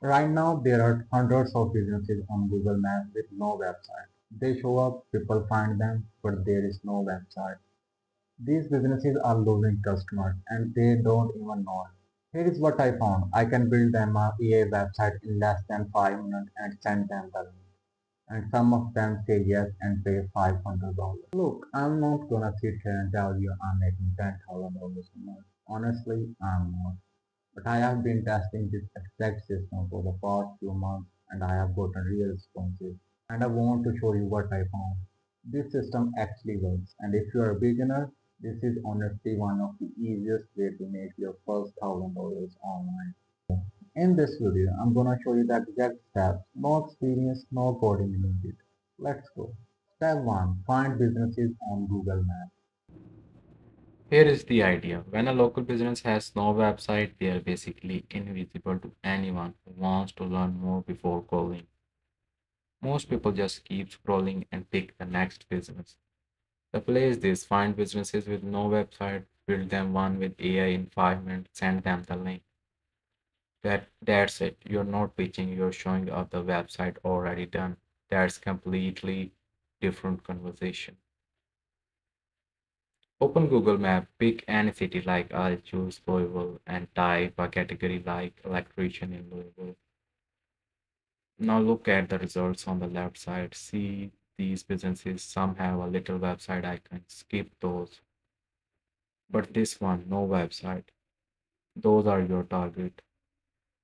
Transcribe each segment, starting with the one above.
Right now, there are hundreds of businesses on Google Maps with no website. They show up, people find them, but there is no website. These businesses are losing customers and they don't even know it. Here is what I found. I can build them a EA website in less than 5 minutes and send them the link. And some of them say yes and pay $500. Look, I'm not gonna sit here and tell you I'm making $10,000 a month. Honestly, I'm not. But I have been testing this exact system for the past few months and I have gotten real responses. And I want to show you what I found. This system actually works, and if you are a beginner, this is honestly one of the easiest way to make your first $1,000 online. In this video, I'm gonna show you the exact steps. No experience, no coding needed. Let's go. Step 1. Find businesses on Google Maps. Here is the idea. When a local business has no website, they are basically invisible to anyone who wants to learn more before calling. Most people just keep scrolling and pick the next business. The play is this: find businesses with no website, build them one with AI in 5 minutes, send them the link. That's it. You're not pitching, you're showing up the website already done. That's completely different conversation. Open Google Map, pick any city like I'll choose Louisville and type a category like electrician in Louisville. Now look at the results on the left side. See these businesses, some have a little website icon. Skip those. But this one, no website. Those are your target.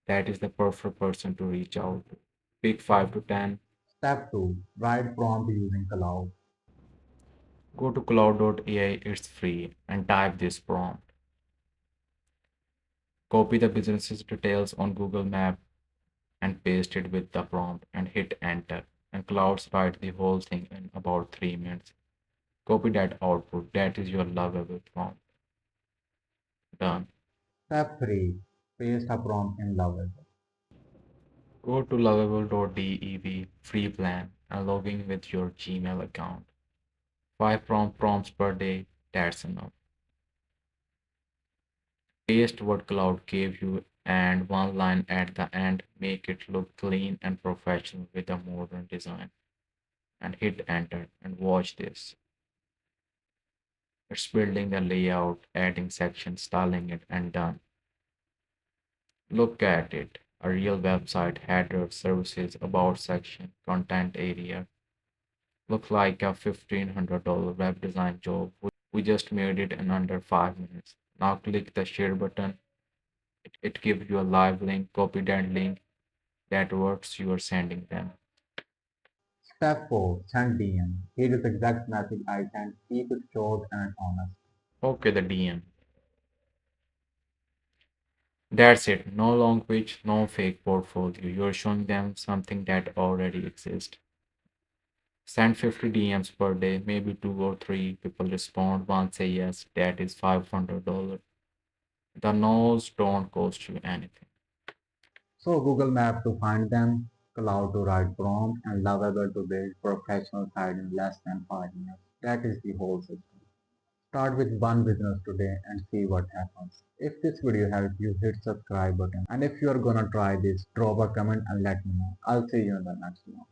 That is the perfect person to reach out to. Pick 5 to 10. Step 2. Write prompt using Cloud. Go to Claude.ai, it's free, and type this prompt. Copy the business's details on Google Map and paste it with the prompt and hit enter. And Clouds write the whole thing in about 3 minutes. Copy that output. That is your lovable prompt. Done. Step 3. Paste a prompt in Lovable. Go to lovable.dev free plan and log in with your Gmail account. 5 prompts per day. That's enough. Paste what Cloud gave you and one line at the end. Make it look clean and professional with a modern design. And hit enter and watch this. It's building the layout, adding sections, styling it, and done. Look at it. A real website, header, services, about section, content area. Look like a $1,500 web design job. We just made it in under 5 minutes. Now click the share button. It gives you a live link. Copy that link. That works. You are sending them. Step 4. Send DM. Here is the exact message I sent. Keep it short and honest. Okay, the DM. That's it. No long pitch, no fake portfolio. You're showing them something that already exists. Send 50 DMs per day, maybe 2 or 3 people respond. One say yes, that is $500. The no's don't cost you anything. So Google Map to find them, Cloud to write prompt, and Lovable to build professional site in less than 5 minutes. That is the whole system. Start with one business today and see what happens. If this video helped you, hit subscribe button. And if you are gonna try this, drop a comment and let me know. I'll see you in the next one.